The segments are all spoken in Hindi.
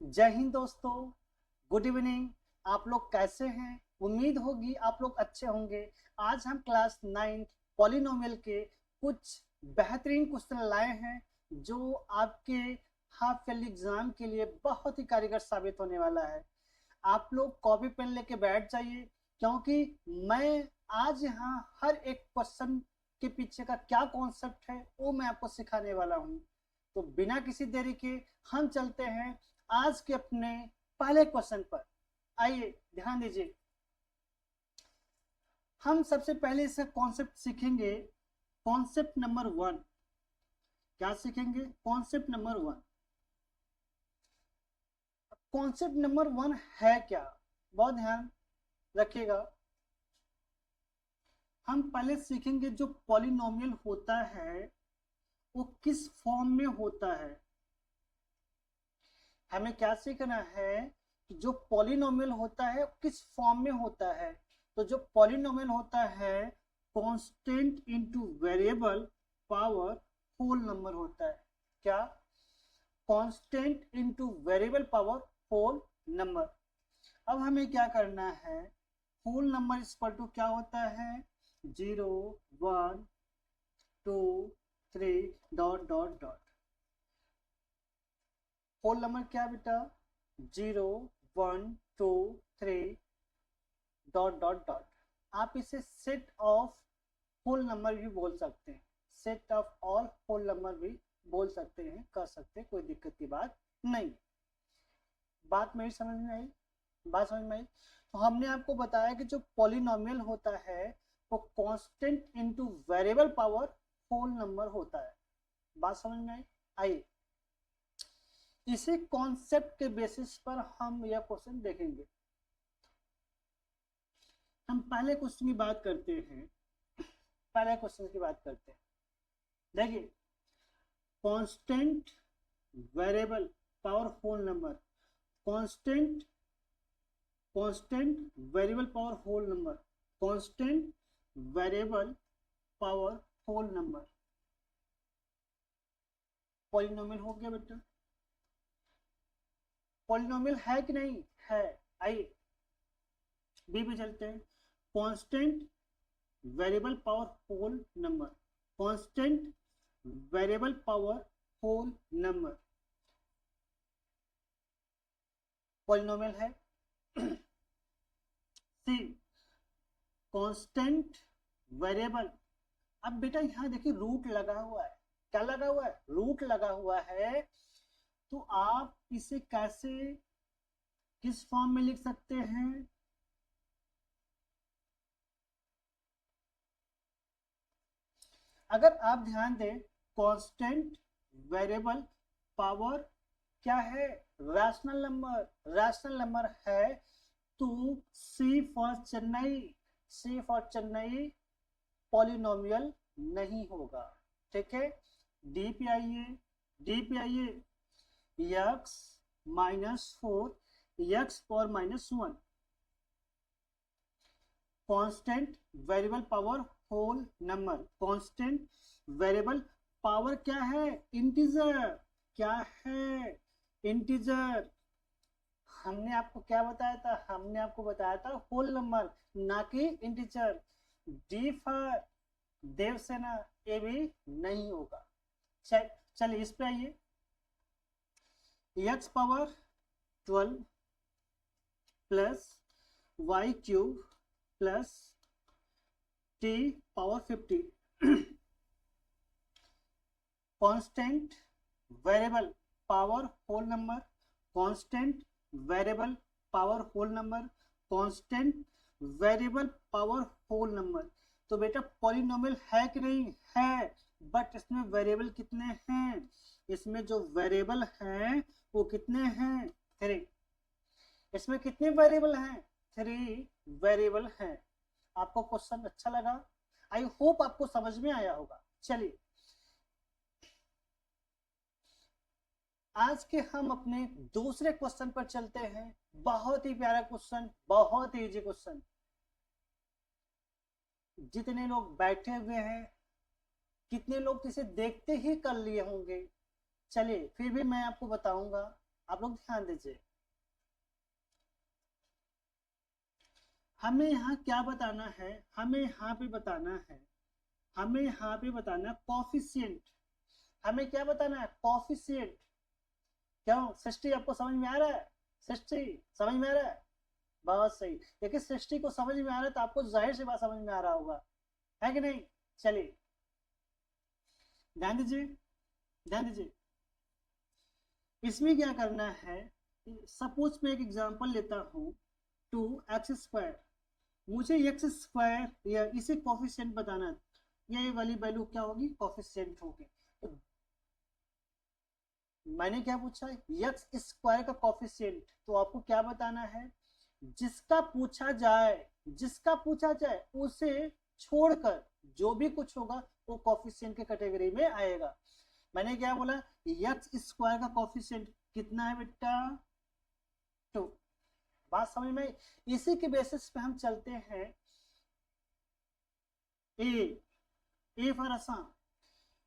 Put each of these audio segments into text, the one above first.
जय हिंद दोस्तों, गुड इवनिंग। आप लोग कैसे हैं? उम्मीद होगी आप लोग अच्छे होंगे। आज हम क्लास 9 पॉलिनोमियल के कुछ बेहतरीन क्वेश्चन लाए हैं जो आपके हाफ ईयरली एग्जाम के लिए बहुत ही कारगर साबित होने वाला है। आप लोग कॉपी पेन लेके बैठ जाइए, क्योंकि मैं आज यहाँ हर एक क्वेश्चन के पीछे का क्या कॉन्सेप्ट है वो मैं आपको सिखाने वाला हूँ। तो बिना किसी देरी के हम चलते हैं आज के अपने पहले क्वेश्चन पर। आइए ध्यान दीजिए। हम सबसे पहले इसका कॉन्सेप्ट सीखेंगे। कॉन्सेप्ट नंबर 1 क्या सीखेंगे? Concept number 1। कॉन्सेप्ट नंबर 1 है क्या? बहुत ध्यान रखिएगा। हम पहले सीखेंगे जो पॉलिनोमियल होता है वो किस फॉर्म में होता है। हमें क्या सीखना है? जो पॉलिनोमियल होता है किस फॉर्म में होता है। तो जो पॉलिनोमियल होता है constant into variable power whole number होता है। क्या? Constant into variable power whole number. अब हमें क्या करना है? होल नंबर इक्वल टू क्या होता है? 0 1 2 3 dot dot dot. Whole number क्या बेटा? 0 1 2 3 डॉट डॉट डॉट। आप इसे सेट ऑफ होल नंबर भी बोल सकते हैं, set of all whole number भी बोल सकते हैं, कर सकते हैं, कोई दिक्कत की बात नहीं। बात मेरी समझ में आई? बात समझ में आई? तो हमने आपको बताया कि जो पॉलिनोमियल होता है वो constant into variable power whole number होता है। बात समझ में आई? आइए इसी कॉन्सेप्ट के बेसिस पर हम यह क्वेश्चन देखेंगे। हम पहले क्वेश्चन की बात करते हैं। पहले क्वेश्चन की बात करते हैं। देखिए, constant variable power whole number. Constant constant variable power whole number. Constant variable power whole number polynomial हो गया बेटा। पॉलिनोमियल है कि नहीं है? आइए बी पे चलते हैं। Constant variable power whole number. Constant variable power whole number polynomial है। C constant variable. अब बेटा यहाँ देखिए रूट लगा हुआ है। क्या लगा हुआ है? रूट लगा हुआ है। तो आप इसे कैसे किस फॉर्म में लिख सकते हैं? अगर आप ध्यान दें, कांस्टेंट वेरिएबल पावर क्या है? Rational number. रैशनल नंबर है तो C for Chennai, C for Chennai polynomial नहीं होगा। ठीक है, डी पे आइए। डी पे आइए। X -4 X power -1 constant variable power whole number. Constant variable power क्या है? इंटीजर। क्या है? इंटीजर। हमने आपको क्या बताया था? हमने आपको बताया था होल नंबर, ना कि इंटीजर। डी फॉर देवसेना, ये भी नहीं होगा। चलिए इस पे आइए। X power 12 plus Y cube plus T power 50 constant variable power whole number. Constant variable power whole number. Constant variable power whole number. तो बेटा पॉलिनोमियल है कि नहीं है? बट इसमें वेरिएबल कितने हैं? इसमें जो वेरिएबल हैं वो कितने हैं? 3। इसमें कितने वेरिएबल हैं? 3 वेरिएबल हैं। आपको क्वेश्चन अच्छा लगा? आई होप आपको समझ में आया होगा। चलिए आज के हम अपने दूसरे क्वेश्चन पर चलते हैं। बहुत ही प्यारा क्वेश्चन, बहुत ही इजी क्वेश्चन। जितने लोग बैठे हुए हैं, कितने लोग इसे देखते ही कर लिए होंगे। चलिए फिर भी मैं आपको बताऊंगा। आप लोग ध्यान दीजिए, हमें यहाँ क्या बताना है, हमें यहाँ पे बताना है, हमें यहाँ पे बताना कॉफिशिएंट, हमें क्या बताना है, कॉफिशिएंट। क्यों सृष्टि आपको समझ में आ रहा है, सृष्टि समझ में आ रहा है, बहुत सही। देखिए सृष्टि को समझ में आ रहा है तो आपको जाहिर सी बात समझ में आ रहा होगा, है कि नहीं। चलिए ध्यान दीजिए, ध्यान दीजिए, इसमें क्या करना है, सपोज मैं एक एग्जांपल लेता हूं, 2x², मुझे एक्स स्क्वायर या इसे कॉफिशिएंट बताना, ये वाली वैल्यू क्या होगी, कॉफिशिएंट होगी। तो मैंने क्या पूछा, एक्स स्क्वायर का कॉफिशिएंट, तो आपको क्या बताना है, जिसका पूछा जाए, जिसका पूछा जाए उसे छोड़कर जो भी कुछ होगा वो कॉफिशिएंट के कैटेगरी में आएगा। मैंने क्या बोला, एक्स स्क्वायर का कॉफिशिएंट कितना है बेटा, 2। बात समझ में, इसी के बेसिस पे हम चलते हैं, ए फॉर आसान,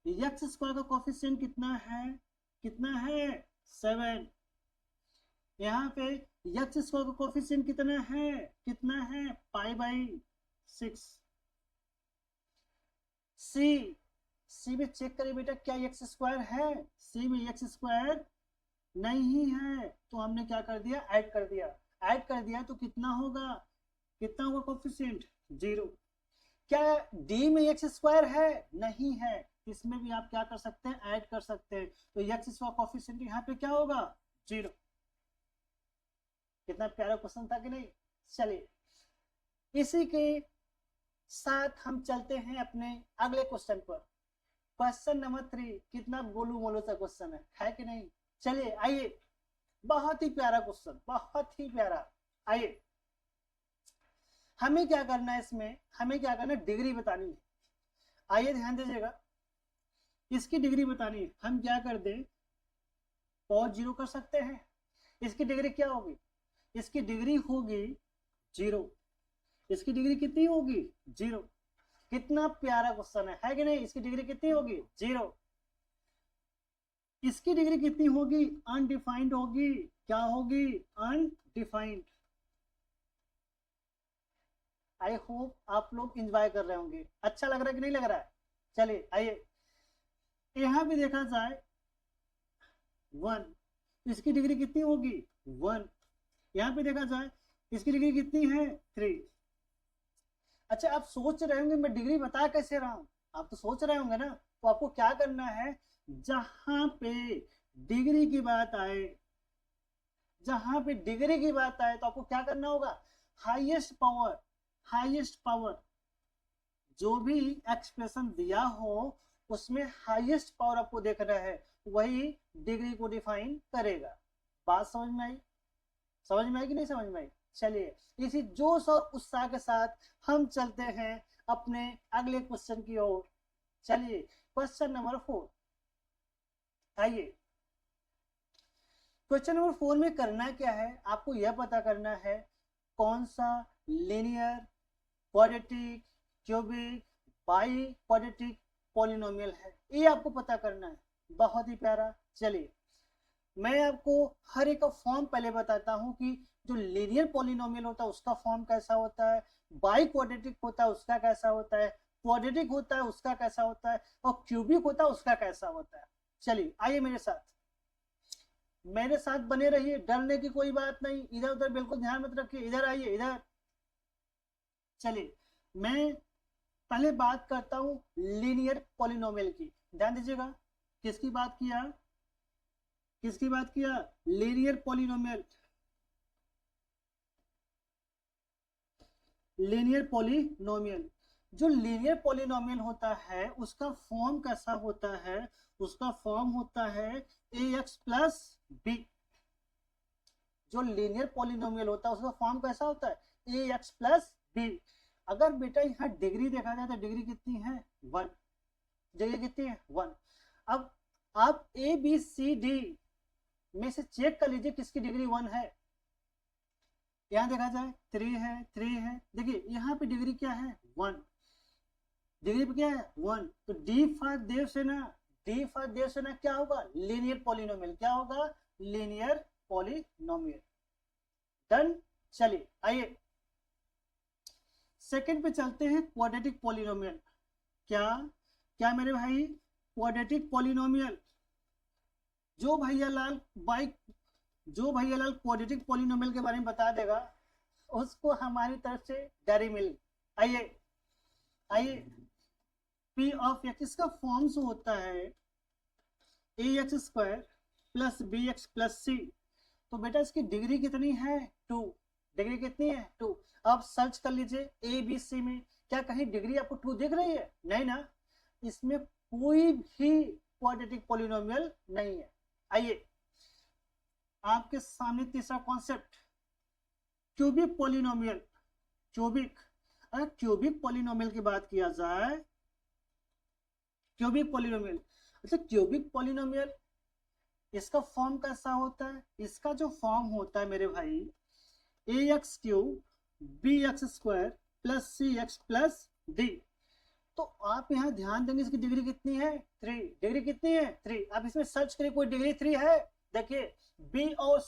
एक्स स्क्वायर का कॉफिशिएंट कितना है, कितना है 7। यहाँ पे एक्स स्क्वायर का कॉफिशिएंट कितना है, कितना है π/6। सी में चेक करिए बेटा, क्या एक्स स्क्वायर है, सी में एक्स स्क्वायर नहीं है, तो हमने क्या कर दिया, ऐड कर दिया, ऐड कर दिया तो कितना होगा, कितना होगा कॉफिशिएंट 0। क्या डी में एक्स स्क्वायर है, नहीं है, इसमें भी आप क्या कर सकते हैं, ऐड कर सकते हैं, तो एक्स स्क्वायर कॉफिशिएंट यहाँ पे क्या होगा 0। कितना प्यारा क्वेश्चन था कि नहीं। चलिए इसी के साथ हम चलते हैं अपने अगले क्वेश्चन पर, क्वेश्चन नंबर 3, कितना गोलू मोलू सा क्वेश्चन है कि नहीं। चलिए आइए, बहुत ही प्यारा क्वेश्चन, बहुत ही प्यारा। आइए हमें क्या करना है, इसमें हमें क्या करना है, डिग्री बतानी है। आइए ध्यान दीजिएगा, इसकी डिग्री बतानी है, हम क्या कर दें, और 0 कर सकते हैं। इसकी डिग्री क्या होगी, इसकी डिग्री होगी 0, इसकी डिग्री कितनी होगी 0। कितना प्यारा क्वेश्चन है कि नहीं, इसकी डिग्री कितनी होगी 0। इसकी डिग्री कितनी होगी, अनडिफाइंड होगी, क्या होगी, अनडिफाइंड। आई होप आप लोग एंजॉय कर रहे होंगे, अच्छा लग रहा है कि नहीं लग रहा है। चलिए आइए, यहां भी देखा जाए 1, इसकी डिग्री कितनी होगी 1। यहां पे देखा जाए इसकी डिग्री कितनी है 3। अच्छा आप सोच रहे होंगे मैं डिग्री बता कैसे रहा हूं, आप तो सोच रहे होंगे ना, तो आपको क्या करना है, जहां पे डिग्री की बात आए, जहां पे डिग्री की बात आए तो आपको क्या करना होगा, हाईएस्ट पावर, हाईएस्ट पावर, जो भी एक्सप्रेशन दिया हो उसमें हाईएस्ट पावर आपको देखना है, वही डिग्री को डिफाइन करेगा। बात समझ में आई, समझ में आई कि नहीं समझ में आई। चलिए इसी जोश और उत्साह के साथ हम चलते हैं अपने अगले क्वेश्चन की ओर। चलिए क्वेश्चन नंबर 4, आइए क्वेश्चन नंबर 4 में करना क्या है, आपको यह पता करना है कौन सा linear, quadratic, cubic, by quadratic polynomial है, ये आपको पता करना है। बहुत ही प्यारा। चलिए मैं आपको हर एक का फॉर्म पहले बताता हूं कि जो लीनियर पॉलिनोमियल होता है उसका फॉर्म कैसा होता है, बाई क्वाड्रेटिक होता है उसका कैसा होता है, क्वाड्रेटिक होता है उसका कैसा होता है, और क्यूबिक होता है उसका कैसा होता है। चलिए आइए मेरे साथ, मेरे साथ बने रहिए, डरने की कोई बात नहीं, इधर उधर बिल्कुल ध्यान मत रखिए, इधर आइए इधर। चलिए मैं पहले बात करता हूं लीनियर पॉलिनोमियल की, ध्यान दीजिएगा, किसकी बात किया, किसकी बात किया, लीनियर पॉलिनोमियल, लीनियर पॉलिनोमियल। जो लीनियर पॉलिनोमियल होता है उसका फॉर्म कैसा होता है, उसका फॉर्म होता है ax प्लस बी। जो लीनियर पॉलिनोमियल होता है उसका फॉर्म कैसा होता है ax प्लस बी। अगर बेटा यहाँ डिग्री देखा जाए तो डिग्री कितनी है 1, डिग्री कितनी है 1। अब आप ए बी सी डी में से चेक कर लीजिए किसकी डिग्री 1 है। यहाँ देखा जाए 3 है, 3 है, देखिए यहाँ पे डिग्री क्या है 1, डिग्री पे क्या है 1, तो D for Devsena, D for Devsena क्या होगा, लीनियर पॉलिनोमियल, क्या होगा लीनियर पॉलिनोमियल। डन। चलिए आइए सेकंड पे चलते हैं, क्वाड्रेटिक पॉलिनोमियल। क्या क्या मेरे भाई, क्वाड्रेटिक पॉलिनोमियल। जो भैया लाल क्वाड्रेटिक पॉलिनोमियल के बारे में बता देगा उसको हमारी तरफ से डेयरी मिल्क। आइए आइए, पी ऑफ एक्स, इसका फॉर्म्स होता है A X square plus B X plus C. तो बेटा इसकी डिग्री कितनी है? 2। डिग्री कितनी है? 2। अब सर्च कर लीजिए ए बी सी में, क्या कहीं डिग्री आपको 2 दिख रही है? नहीं ना, इसमें कोई भी क्वाड्रेटिक पॉलिनोमियल नहीं है। आइए आपके सामने तीसरा कॉन्सेप्ट, क्यूबिक पॉलिनोमियल। क्यूबिक, अगर क्यूबिक पॉलिनोमियल की बात किया जाए, क्यूबिक पॉलिनोमियल, अच्छा क्यूबिक पॉलिनोमियल इसका फॉर्म कैसा होता है? इसका जो फॉर्म होता है मेरे भाई, A X cube B X square plus C X plus D. तो आप यहाँ ध्यान देंगे इसकी डिग्री कितनी है? 3। डिग्री कितनी है? 3। आप इसमें सर्च करिए कोई डिग्री 3 है? देखिए बी और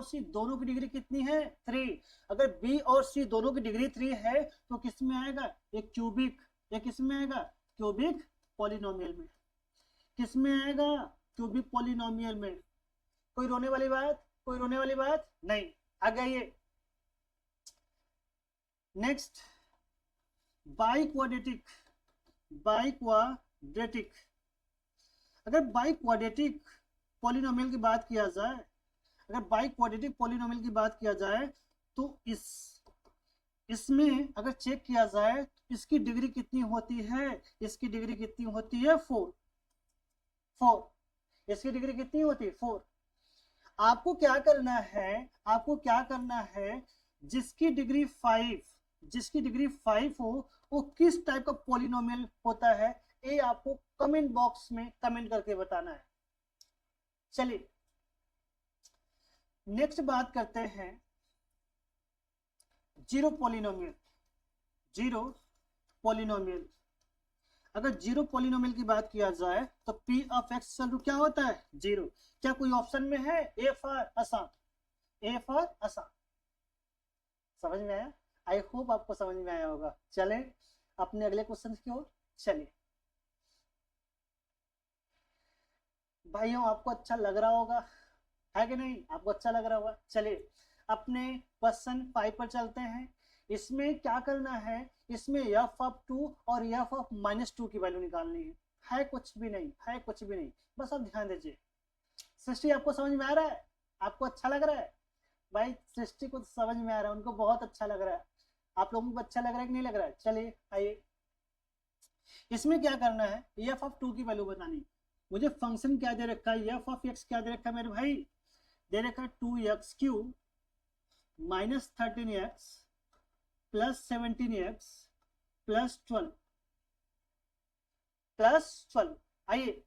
सी दोनों की डिग्री कितनी है? 3। अगर बी और सी दोनों की डिग्री 3 है तो किस में आएगा? एक क्यूबिक। ये किस में आएगा? क्यूबिक पॉलिनोमियल में। किस में आएगा? क्यूबिक पॉलिनोमियल में। कोई रोने वाली बात? कोई रोने वाली बात नहीं। आगे आइए नेक्स्ट, बाइक्वाड्रेटिक। बाइक्वाड्रेटिक, अगर बाइक्वाड्रेटिक पॉलिनोमियल की बात किया जाए, अगर बाइक्वाड्रेटिक पॉलिनोमियल की बात किया जाए तो इसमें अगर चेक किया जाए तो इसकी डिग्री कितनी होती है? इसकी डिग्री कितनी होती है? 4। इसकी डिग्री कितनी होती है? 4। आपको क्या करना है? आपको क्या करना है, जिसकी डिग्री 5 हो वो किस टाइप का पॉलिनोमियल होता है, ये आपको कमेंट बॉक्स में कमेंट करके बताना है। चलिए नेक्स्ट बात करते हैं जीरो पॉलिनोमियल। जीरो पॉलिनोमियल, अगर जीरो पॉलिनोमियल की बात किया जाए तो पी ऑफ एक्स क्या होता है? 0। क्या कोई ऑप्शन में है? ए फॉर आसान, ए फॉर आसान। समझ में आया? आई होप आपको समझ में आया होगा। चले अपने अगले क्वेश्चन की ओर चलिए। भाइयों आपको अच्छा लग रहा होगा, है कि नहीं? आपको अच्छा लग रहा होगा। चलिए अपने क्वेश्चन 5 पर चलते हैं। इसमें क्या करना है, इसमें एफ ऑफ 2 और एफ ऑफ -2 की वैल्यू निकालनी है कुछ भी नहीं, है कुछ भी नहीं। बस आप ध्यान दीजिए। सृष्टि आपको समझ में आ रहा है? आपको अच्छा लग रहा है? भाई सृष्टि को समझ में आ रहा है, उनको बहुत अच्छा लग रहा है। आप लोगों को अच्छा लग रहा है कि नहीं लग रहा है? चलिए आइए, इसमें क्या करना है, एफ ऑफ 2 की वैल्यू बतानी। मुझे फंक्शन क्या दे रखा है? एफ ऑफ एक्स क्या दे रखा है मेरे भाई? दे रखा है 2x³ -13x plus 17x plus 12। आइए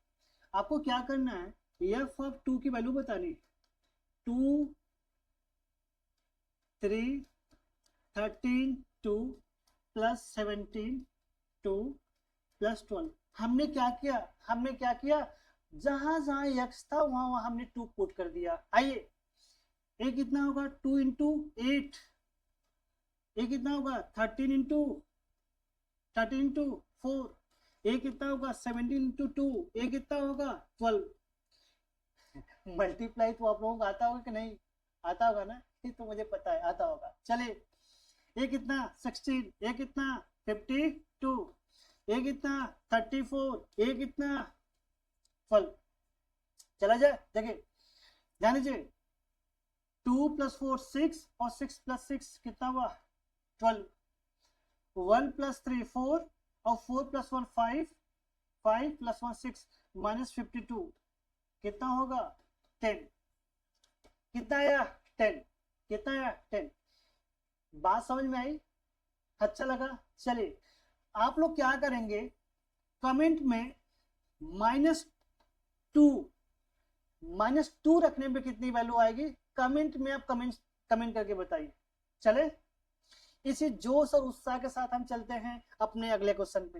आपको क्या करना है, एफ ऑफ 2 की वैल्यू बतानी। 2 3 13 2 प्लस 17 2 प्लस 12। हमने क्या किया, जहां जहां x था वहां वहां हमने 2 पुट कर दिया। आइए ये कितना होगा? 2 इंटू 8। ये कितना होगा? 13 इंटू 4। ये कितना होगा? 17 इंटू 2। ये कितना होगा? 12। मल्टीप्लाई तो आप लोगों को आता होगा कि नहीं? आता होगा ना? ये तो मुझे पता है आता होगा। चलिए ये कितना? 16। ये कितना? 52। ये कितना? 34। ये कितना? 12। चला जाए, देखिए ध्यान दीजिए। 2 + 4 6 और 6 + 6 कितना हुआ? 12। 1 + 3 4 और 4 + 1 5 5 + 1 6 -52 कितना होगा? 10। कितना आया? 10। कितना आया? 10। बात समझ में आई? अच्छा लगा? चलिए आप लोग क्या करेंगे, कमेंट में -2 रखने पे कितनी वैल्यू आएगी, कमेंट में आप कमेंट करके बताइए। चले इसी जोश और उत्साह के साथ हम चलते हैं अपने अगले क्वेश्चन पे।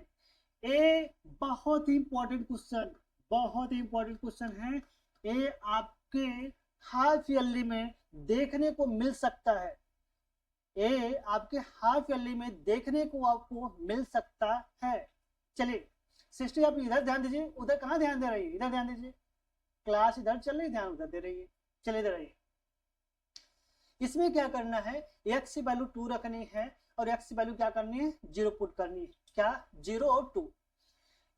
बहुत ही इंपॉर्टेंट क्वेश्चन है। ये आपके हाफ ईयरली में देखने को मिल सकता है, ये आपके हाफ ईयरली में देखने को आपको मिल सकता है। चलिए सिस्टर आप इधर ध्यान दीजिए, उधर कहाँ ध्यान दे रही है, इधर ध्यान दीजिए, क्लास इधर चल रही, ध्यान उधर दे रही है। चलिए इधर आइए, इसमें क्या करना है, x की वैल्यू 2 रखनी है और x की वैल्यू क्या करनी है, 0 पुट करनी है। क्या 0 और 2,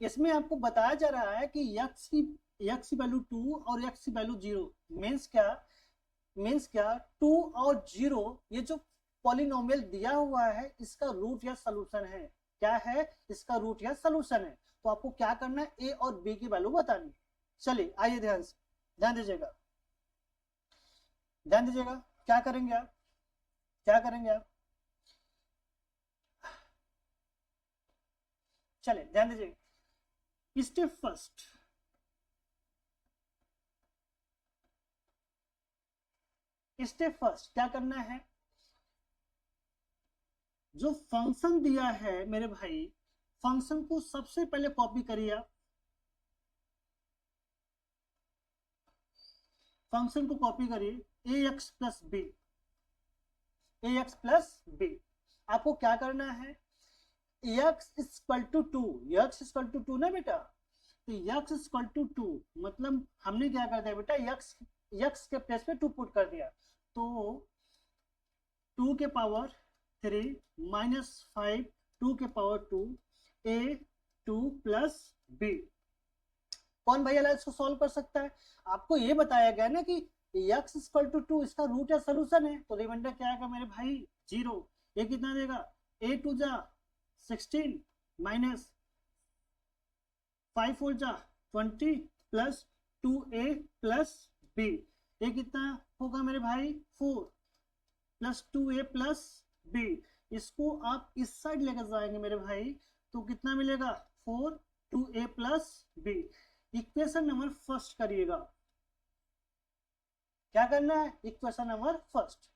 इसमें आपको बताया जा रहा है कि x की वैल्यू 2 और x की वैल्यू 0 मीन्स क्या 2 और 0 ये जो पॉलिनोमियल दिया हुआ है इसका रूट या सॉल्यूशन है। क्या है, इसका रूट या सॉल्यूशन है। तो आपको क्या करना है, a और b की वैल्यू बतानी है। चलिए आइए ध्यान दीजिएगा, क्या करेंगे आप, चलिए ध्यान दीजिए। स्टेप फर्स्ट क्या करना है, जो फंक्शन दिया है मेरे भाई, फंक्शन को सबसे पहले कॉपी करिए आप, फंक्शन को कॉपी करिए ax प्लस बी। आपको क्या करना है, x इक्वल टू 2 ना बेटा, तो x इक्वल टू 2 मतलब हमने क्या कर दिया बेटा, x के प्लेस पे 2 पुट कर दिया, तो 2 के पावर 3 माइनस 5 2 के पावर 2 a 2 प्लस b। कौन भैया इसको सॉल्व कर सकता है, आपको ये बताया गया ना कि x इक्वल टू 2 इसका रूट या सोल्यूशन है, तो रिमाइंडर क्या आएगा मेरे भाई 0। ये कितना देगा, a 2 जा 16 माइनस 5 4 जा 20 प्लस 2a प्लस b, ये कितना होगा मेरे भाई 4 प्लस 2a प्लस b। इसको आप इस साइड लेकर जाएंगे मेरे भाई तो कितना मिलेगा 4 2a plus b। Equation number first करिएगा, क्या करना है, इक्वेशन नंबर फर्स्ट।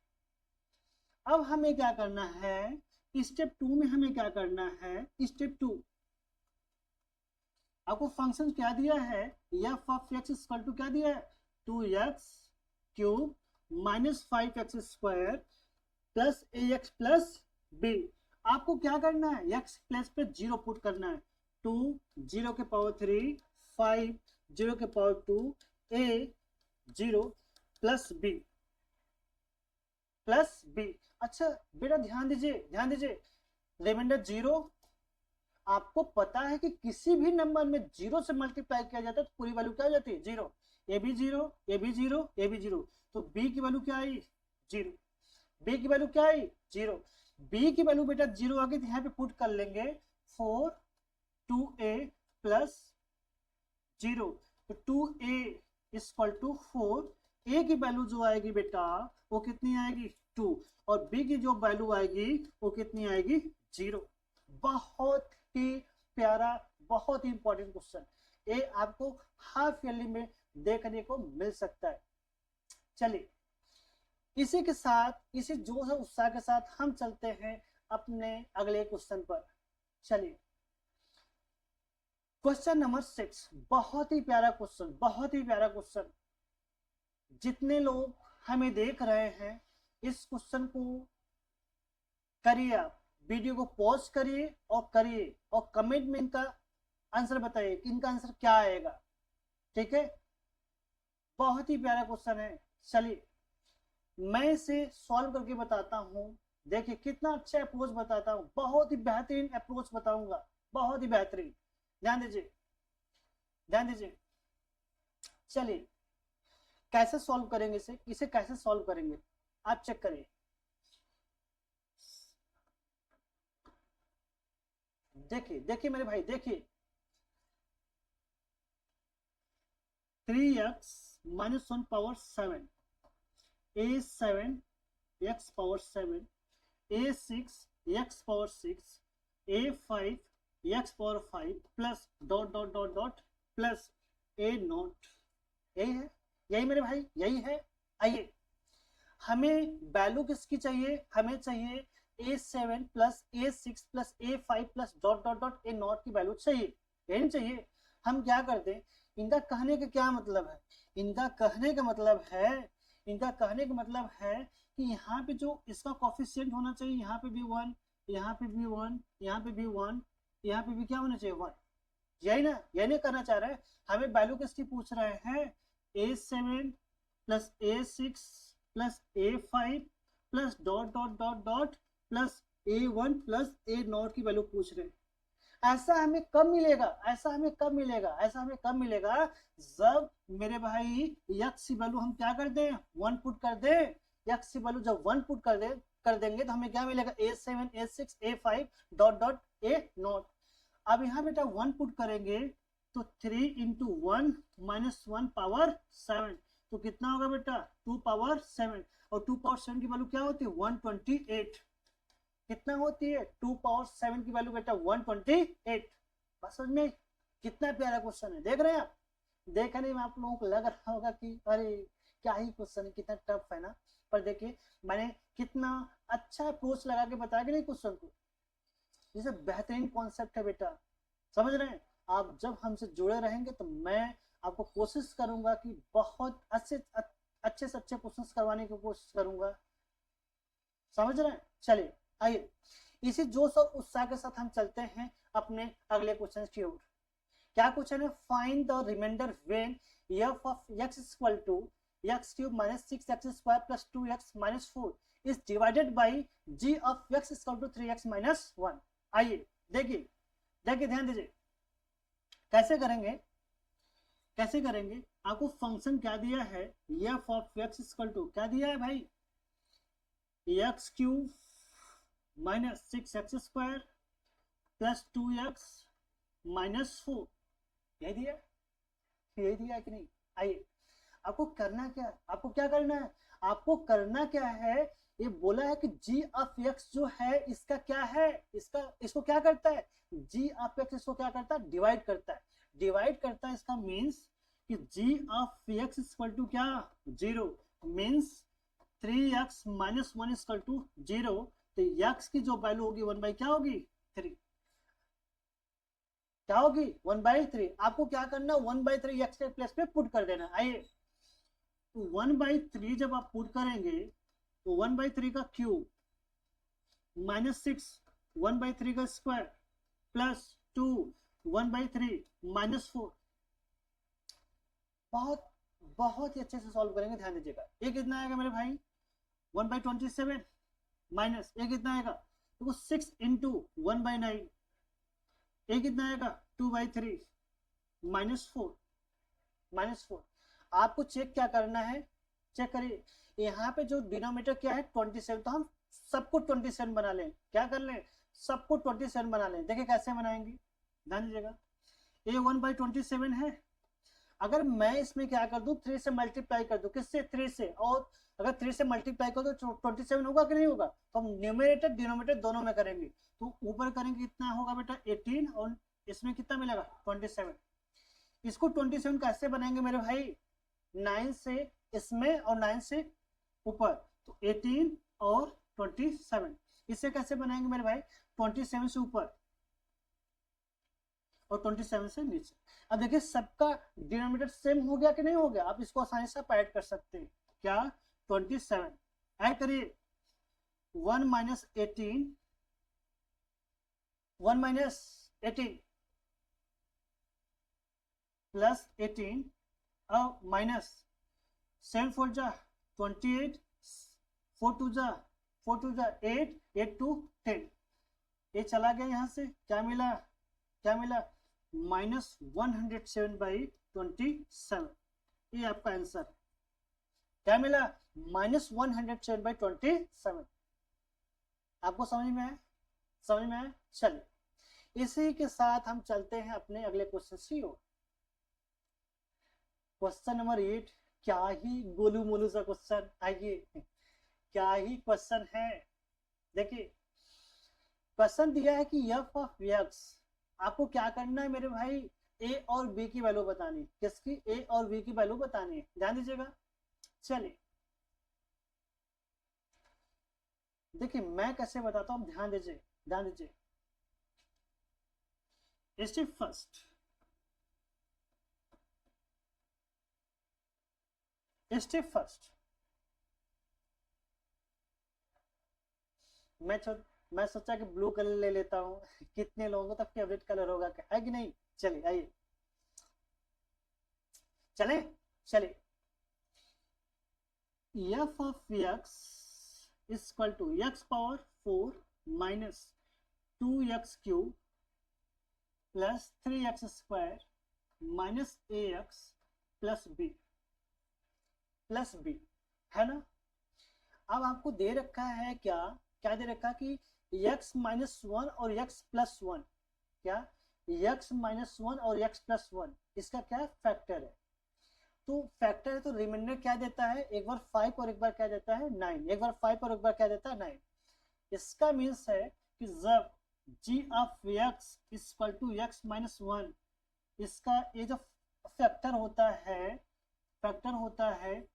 अब हमें क्या करना है, स्टेप 2 में हमें क्या करना है, स्टेप 2 आपको फंक्शन क्या दिया है, f of x equal to क्या दिया है 2x cube minus 5x square plus ax plus b। आपको क्या करना है, x प्लस पे 0 पुट करना है, 2 0 के पावर 3 5 0 के पावर 2 a 0 प्लस b। अच्छा बेटा ध्यान दीजिए, रिमाइंडर 0, आपको पता है कि किसी भी नंबर में 0 से मल्टीप्लाई किया जाता है तो पूरी वैल्यू क्या हो जाती है 0, ए भी 0 ए भी 0 ए भी 0, तो b की वैल्यू क्या आई 0, b की वैल्यू क्या आई 0, b की वैल्यू बेटा 0 आ गई तो यहाँ पे पुट कर लेंगे 4 2a प्लस 0, तो 2a इक्वल टू 4, a की वैल्यू जो आएगी बेटा वो कितनी आएगी 2 और b की जो वैल्यू आएगी वो कितनी आएगी 0। बहुत ही प्यारा, बहुत ही इंपॉर्टेंट क्वेश्चन, ये आपको हाफ ईयरली में देखने को मिल सकता है। चलिए इसी के साथ, इसी जोश और उत्साह के साथ हम चलते हैं अपने अगले क्वेश्चन पर। चलिए क्वेश्चन नंबर 6, बहुत ही प्यारा क्वेश्चन। जितने लोग हमें देख रहे हैं इस क्वेश्चन को करिए, आप वीडियो को पॉज करिए और कमेंट में इनका आंसर बताइए कि इनका आंसर क्या आएगा, ठीक है। बहुत ही प्यारा क्वेश्चन है, चलिए मैं इसे सॉल्व करके बताता हूं। देखिए कितना अच्छा अप्रोच बताता हूं, बहुत ही बेहतरीन अप्रोच बताऊंगा, बहुत ही बेहतरीन। ध्यान दीजिए। चलिए कैसे सॉल्व करेंगे इसे कैसे सॉल्व करेंगे आप चेक करिए। देखिए मेरे भाई, देखिए 3x minus 1 power 7 a7 x power 7 a6 x power 6 a5 x power 5 plus dot dot dot dot plus a not. यही मेरे भाई, यही है। आइए हमें वैल्यू किसकी चाहिए, हमें चाहिए a7 plus a6 plus a5 plus dot dot dot a not की वैल्यू चाहिए, यही चाहिए। हम क्या करते हैं, इनका कहने का क्या मतलब है, इनका कहने का मतलब है इनका कहने का मतलब है कि यहाँ पे जो इसका कॉफिशिएंट होना चाहिए, यहाँ पे भी 1, यहाँ पे भी 1, यहाँ पे भी 1, यहाँ पे भी क्या होना चाहिए 1। यही ना, यही नहीं करना चाह रहा है, हमें वैल्यू किसकी पूछ रहे हैं, A7 plus A6 plus A5 plus dot dot dot dot plus A1 plus A0 की वैल्यू पूछ रहे हैं। ऐसा हमें कब मिलेगा, ऐसा हमें कब मिलेगा, ऐसा हमें कब मिलेगा, जब मेरे भाई यक्स की वैल्यू हम क्या कर दें, 1 पुट कर दें। यक्स की वैल्यू जब 1 पुट कर देंगे तो हमें क्या मिलेगा, A7 A6 A5 dot dot A0। अब यहाँ बेटा 1 पुट करेंगे तो 3 इंटू 1 माइनस 1 पावर 7, तो कितना होगा बेटा 2 पावर 7, और 2 पावर 7 की वैल्यू क्या होती है 128। कितना होती है 2 पावर 7 की वैल्यू बेटा 128। बस समझ में, कितना प्यारा क्वेश्चन है, देख रहे हैं आप, देखने में आप लोगों को लग रहा होगा कि अरे क्या ही क्वेश्चन है, कितना टफ है ना, पर देखिए मैंने कितना अच्छा अप्रोच लगा के बताया कि नहीं क्वेश्चन को, जैसे बेहतरीन कॉन्सेप्ट है बेटा, समझ रहे हैं। आप जब हमसे जुड़े रहेंगे तो मैं आपको कोशिश करूंगा कि बहुत अच्छे से अच्छे क्वेश्चन करवाने की कोशिश करूंगा, समझ रहे हैं। चलिए आइए इसी जोश और उत्साह के साथ हम चलते हैं अपने अगले क्वेश्चन की ओर। क्या क्वेश्चन है, find the remainder when f of x equal to x cube minus 6x square plus 2x minus 4 is divided by g of x equal to 3x minus 1। आइए देखिए देखिए ध्यान दीजिए, कैसे करेंगे, कैसे करेंगे। आपको फंक्शन क्या दिया है, f of x equal to क्या दिया है भाई, x cube minus 6x square plus 2x minus 4, यही दिया, यही दिया कि नहीं। आइए आपको करना क्या है, आपको क्या करना है, आपको करना क्या है, ये बोला है कि g ऑफ x जो है इसका क्या है, इसको क्या करता है, g ऑफ x इसको क्या करता है, डिवाइड करता है, डिवाइड करता है। इसका मीन्स कि g of x equal to क्या 0, means 3x minus 1 equal to 0, तो x की जो वैल्यू होगी 1 बाई क्या होगी 3, क्या होगी 1 बाई 3। आपको क्या करना 1 बाई 3 एक्स के प्लेस पे पुट कर देना। आइए तो 1 बाई 3 जब आप पुट करेंगे तो 1 बाई 3 का क्यूब माइनस 6 1 बाई 3 का स्क्वायर प्लस 2 1 बाई 3 माइनस 4, बहुत बहुत ही अच्छे से सॉल्व करेंगे, ध्यान दीजिएगा। ये कितना आएगा मेरे भाई 1 बाई 27 माइनस ये कितना आएगा, तो 6 इंटू 1 बाई 9, ये कितना आएगा 2 बाई 3 माइनस 4, माइनस 4। आपको चेक क्या करना है, चेक करिए यहाँ पे जो डिनोमिनेटर क्या है 27, तो हम सबको 27 बना लें, क्या कर लें सबको 27 बना लें। देखिए कैसे बनाएंगे, ध्यान दीजिएगा। ये 1 बाई 27 है, अगर मैं इसमें क्या कर दूं 3 से मल्टीप्लाई कर दूं, किससे 3 से, और अगर 3 से मल्टीप्लाई कर दो तो 27 होगा कि नहीं होगा, तो हम न्यूमरेटर डिनोमिनेटर दोनों में करेंगे, तो ऊपर करेंगे कितना होगा बेटा 18 और इसमें कितना मिलेगा 27। इसको 27 कैसे बनाएंगे मेरे भाई, 9 से इसमें और 9 से ऊपर, तो 18 और 27। इसे कैसे बनाएंगे मेरे भाई 27 से ऊपर और 27 से नीचे। अब देखिए सबका डिनोमिनेटर सेम हो गया कि नहीं हो गया, आप इसको आसानी से ऐड कर सकते हैं, क्या 27 ऐड करिए 1 माइनस 18 1 माइनस 18 प्लस 18 और माइनस 7 4 जा 28 4 2 जा 8 8 2 10, ये चला गया यहाँ से, क्या मिला, क्या मिला माइनस 107 बाई 27, ये आपका आंसर है। क्या मिला माइनस 107 बाई 27। आपको समझ में आया, समझ में आया। चलिए इसी के साथ हम चलते हैं अपने अगले क्वेश्चन की ओर। क्वेश्चन नंबर 8, क्या ही गोलू मोलू सा क्वेश्चन, आइए क्या ही क्वेश्चन है। देखिए क्वेश्चन दिया है कि f ऑफ x, आपको क्या करना है मेरे भाई a और b की वैल्यू बतानी, किसकी a और b की वैल्यू बतानी है, ध्यान दीजिएगा। चलिए देखिए मैं कैसे बताता हूं, ध्यान दीजिए ध्यान दीजिए। स्टेप फर्स्ट, स्टेप फर्स्ट मैं सोचा कि ब्लू कलर ले लेता हूँ कितने लोगों तक फेवरेट कलर होगा, है कि नहीं। चलिए आइए, चले चलिए, f of x equal to x power 4 minus 2x cube plus 3x square minus ax plus b, है ना। अब आपको दे रखा है क्या, क्या दे रखा कि x माइनस वन और x प्लस वन, क्या x माइनस वन और x प्लस वन इसका क्या फैक्टर है। तो फैक्टर है तो रिमाइंडर क्या देता है, एक बार 5 और एक बार क्या देता है 9, एक बार 5 और एक बार क्या देता है 9। इसका मीन्स है कि जब g of x equal to x minus one, इसका ये जो फैक्टर होता है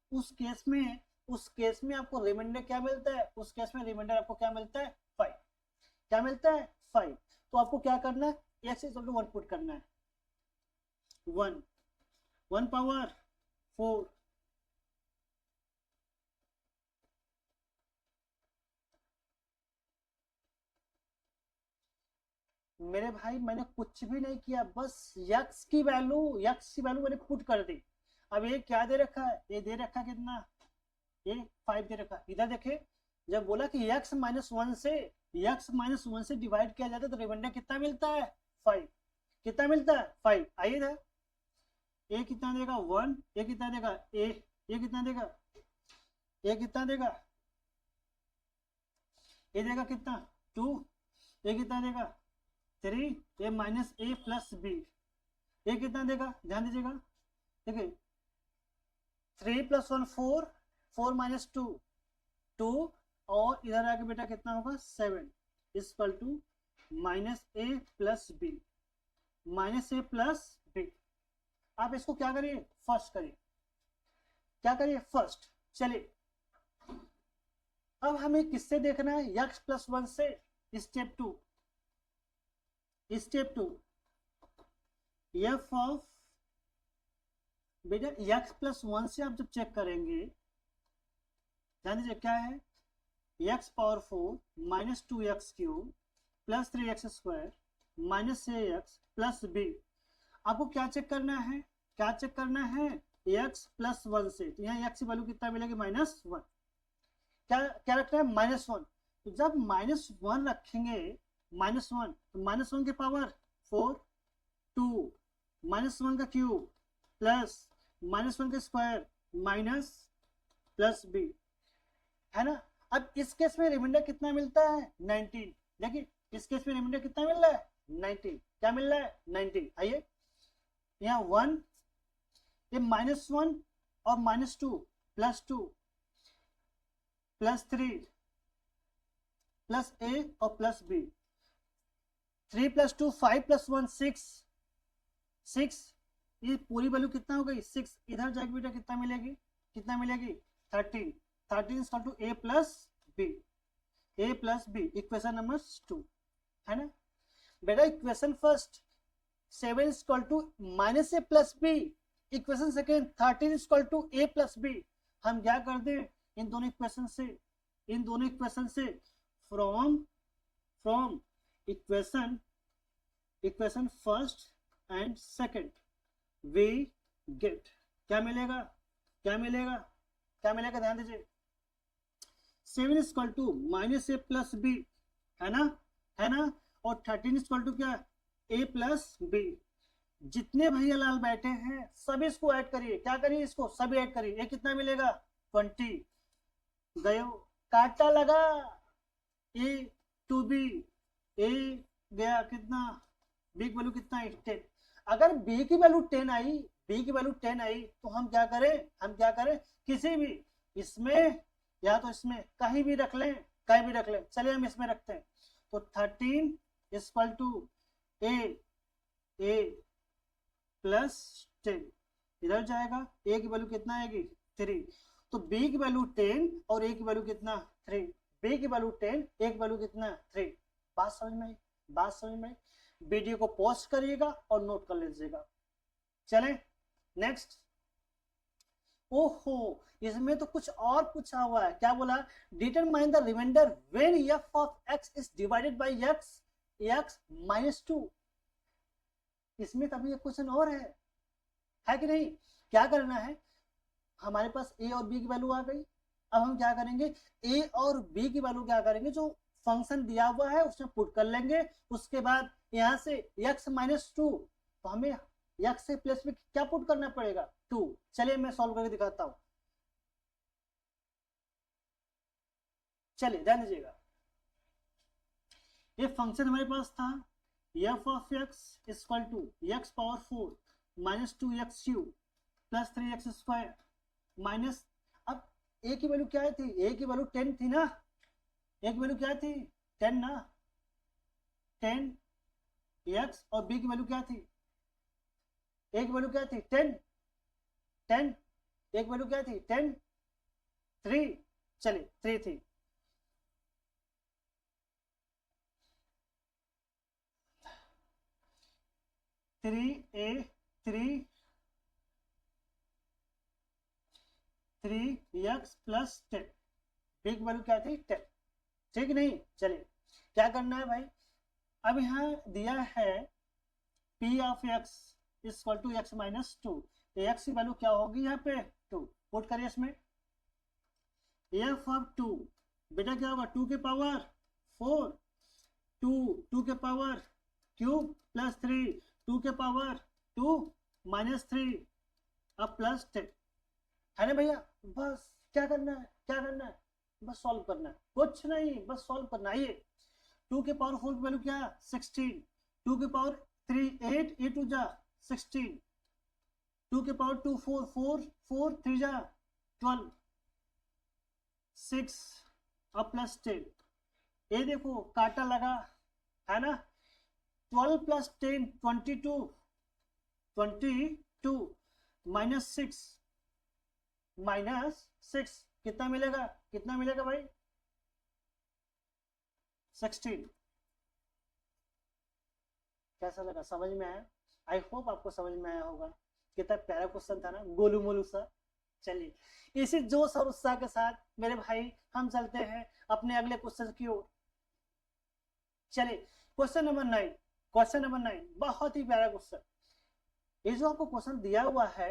उस केस में आपको रिमाइंडर क्या मिलता है, उस केस में रिमाइंडर आपको क्या मिलता है 5, क्या मिलता है 5। तो आपको क्या करना है, x इक्वल टू 1 पुट करना है, 1 पावर 4 मेरे भाई मैंने कुछ भी नहीं किया, बस x की वैल्यू मैंने पुट कर दी। अब ये क्या दे रखा है, ये दे रखा कितना, ये 5 दे रखा। इधर देखे, जब बोला कि x माइनस वन से डिवाइड किया जाता है तो रिमाइंडर कितना मिलता है 5, कितना मिलता है 5। आइए इधर, ए कितना देगा 1, ए कितना देगा ये कितना देगा, ये कितना देगा, ये देगा कितना 2, ये कितना देगा 3, ए माइनस ए प्लस बी, ये कितना देगा, ध्यान दीजिएगा, देखिए 3 प्लस 1 4, 4 माइनस 2 2, और इधर आके बेटा कितना होगा 7 equal to minus a plus b, minus a plus b. आप इसको क्या करिए, फर्स्ट करिए, क्या करिए फर्स्ट। चलिए अब हमें किससे देखना है, x प्लस वन से। स्टेप टू एफ ऑफ बेटा x प्लस वन से आप जब चेक करेंगे, ध्यान दीजिए क्या है, x power 4 minus 2x cube plus 3x square minus ax plus b. आपको क्या चेक करना है, क्या चेक करना है x प्लस वन से। तो यहाँ x की वैल्यू कितना मिलेगी -1, क्या रखना है -1। तो जब -1 रखेंगे, -1 तो -1 के पावर 4 2 -1 का क्यूब प्लस -1 का स्क्वायर माइनस प्लस बी, है ना। अब इस केस में रिमाइंडर कितना मिलता है 19। देखिए इस केस में रिमाइंडर कितना मिल रहा है 19, क्या मिल रहा है 19। आइए यहाँ 1, ये -1 और -2 प्लस 2 प्लस 3 प्लस ए और प्लस बी, 3 प्लस 2 5 प्लस 1 6, ये पूरी वैल्यू कितना हो गई 6। इधर जाएगी बेटा कितना मिलेगी, 13 equal to a plus b, equation number 2, है ना बेटा। Equation first 7 equal to minus a plus b, equation second 13 equal to a plus b. हम क्या कर दें, इन दोनों इक्वेशन से from equation first and second we get क्या मिलेगा, ध्यान दीजिए 7 equal to minus a plus b, है ना, और 13 इक्वल टू क्या ए प्लस बी। जितने भैया लाल बैठे हैं सभी इसको ऐड करिए, क्या करिए इसको सभी ऐड करिए, ये कितना मिलेगा 20, गयो काटा लगा, ए टू बी, ए गया कितना, बी की वैल्यू कितना 10। अगर बी की वैल्यू 10 आई तो हम क्या करें किसी भी इसमें या तो इसमें कहीं भी रख लें, चलिए हम इसमें रखते हैं। तो 13 इक्वल टू ए प्लस 10, इधर जाएगा, ए की वैल्यू कितना आएगी 3। तो बी की वैल्यू 10 और ए की वैल्यू कितना 3, बी की वैल्यू 10, ए की वैल्यू कितना 3। बात समझ में। वीडियो को पॉज करिएगा और नोट कर लीजिएगा। चले नेक्स्ट, ओहो, इसमें तो कुछ और पूछा हुआ है, क्या बोला, determine the remainder when f of x is divided by x x minus two. इसमें तभी एक क्वेश्चन और है कि नहीं। क्या करना है, हमारे पास ए और बी की वैल्यू आ गई। अब हम क्या करेंगे, ए और बी की वैल्यू क्या करेंगे, जो फंक्शन दिया हुआ है उसमें पुट कर लेंगे। उसके बाद यहाँ से x माइनस टू, तो हमें x से प्लस में क्या पुट करना पड़ेगा, 2। चलिए मैं सॉल्व करके दिखाता हूं। चलिए ध्यान दीजिएगा, ये फंक्शन हमारे पास था f of x equal to x power 4 minus 2x cube plus 3x square minus, अब a की वैल्यू क्या थी, a की वैल्यू 10 थी ना, a की वैल्यू क्या थी 10 ना, 10 x, और b की वैल्यू क्या थी, a की वैल्यू क्या थी 10 10, a की वैल्यू क्या थी 10 3, चलिए 3 थी। Three A three X plus 10, big value क्या थी 10, ठीक नहीं। चलिए क्या करना है भाई, अब यहाँ दिया है p of x equal to x minus two, x की वैल्यू क्या होगी यहाँ पे 2, पुट करिए इसमें। f ऑफ 2 बेटा क्या होगा 2 के पावर 4, 2 के पावर क्यूब प्लस 3 2 के पावर 2 माइनस 3, अब प्लस 10, है ना भैया। बस क्या करना है, क्या करना है, बस सॉल्व करना है, कुछ नहीं, बस सॉल्व करना है। ये 2 के पावर 4 की वैल्यू क्या है 16, 2 के पावर 3 8, 8 2 जा 16, 2 के पावर 2 4 4 4 3 जा 12 6, अब प्लस 10, ये देखो काटा लगा, है ना, 12 प्लस 10 22, 22 माइनस 6 कितना मिलेगा, कितना मिलेगा भाई 16। कैसा लगा, समझ में आया, आई होप आपको समझ में आया होगा। कितना प्यारा क्वेश्चन था ना, गोलू मोलू सा। चलिए इसी जोश और उत्साह के साथ मेरे भाई हम चलते हैं अपने अगले क्वेश्चन की ओर। चलिए क्वेश्चन नंबर 9, क्वेश्चन नंबर 9 बहुत ही प्यारा क्वेश्चन। ये जो आपको क्वेश्चन दिया हुआ है,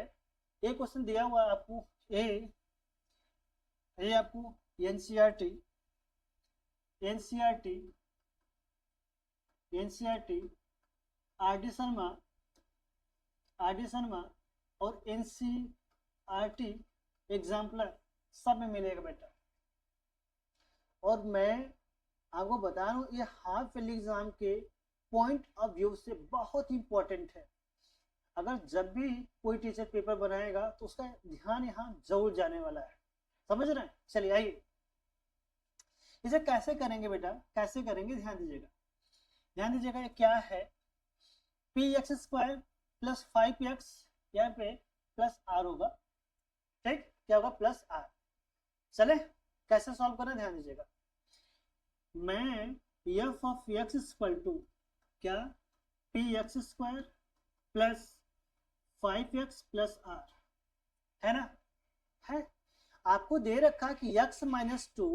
ये क्वेश्चन दिया हुआ है आपको, ये आपको एनसीईआरटी आर डी शर्मा और एनसीईआरटी एग्जाम्पलर सब में मिलेगा बेटा। और मैं आपको बता रहा हूँ ये हाफ ईयरली एग्जाम के पॉइंट ऑफ व्यू से बहुत इंपॉर्टेंट है। अगर जब भी कोई टीचर पेपर बनाएगा तो उसका ध्यान यहाँ जरूर जाने वाला है, समझ रहे हैं। चलिए आइए इसे कैसे करेंगे बेटा, कैसे करेंगे, ध्यान दीजिएगा, ध्यान दीजिएगा। ये क्या है, P x square plus 5x, यहाँ पे प्लस आर होगा, ठीक, क्या होगा प्लस आर। चले कैसे सॉल्व करना, ध्यान दीजिएगा। मैं F of x equal to क्या, P x square plus 5x plus R, है ना, है। आपको दे रखा कि x माइनस टू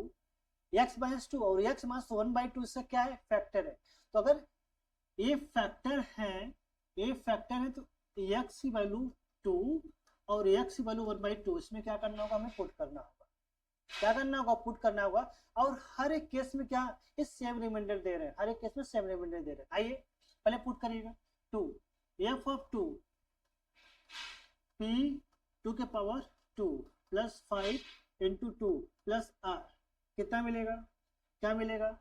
और x माइनस 1/2 इसका क्या है, फैक्टर है। तो अगर ये फैक्टर है तो x की वैल्यू 2 और x की वैल्यू 1/2, इसमें क्या करना होगा, हमें पुट करना होगा, क्या करना होगा, पुट करना होगा। और हर एक केस में क्या, इस सेम रिमाइंडर दे रहे हैं, हर एक केस में सेम रिमाइंडर दे रहे हैं। आइए पहले पुट करिएगा, 2 एफ ऑफ 2 p 2 के power 2 plus 5 into 2 plus r, कितना मिलेगा, क्या मिलेगा,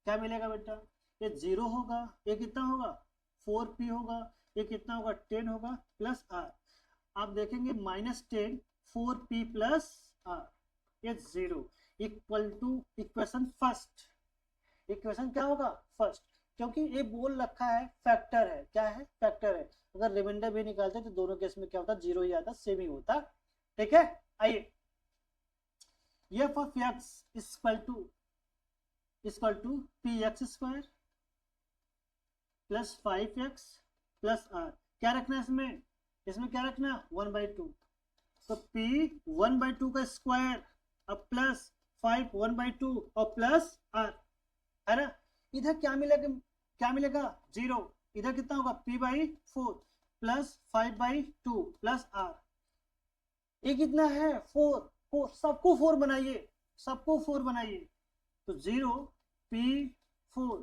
क्या मिलेगा बेटा, ये 0 होगा, ये कितना होगा 4p होगा, ये कितना होगा 10 होगा प्लस आर। आप देखेंगे -10 4p प्लस आर, ये 0 equal to equation first. Equation क्या होगा फर्स्ट, क्योंकि ये बोल रखा है फैक्टर है, क्या है, फैक्टर है। अगर रिमाइंडर भी निकालते तो दोनों केस में क्या होता, 0 ही आता, सेम ही होता, ठीक है। आइए f of x equal to p x square plus 5x plus r, क्या रखना है इसमें, क्या रखना 1/2, तो p 1/2 का स्क्वायर अब प्लस 5 1/2 और प्लस r, है ना। इधर क्या मिलेगा, क्या मिलेगा 0, इधर कितना होगा p/4 प्लस 5/2 प्लस r, ये कितना है 4, 4 सबको 4 बनाइए, सबको 4 बनाइए, तो 0 p4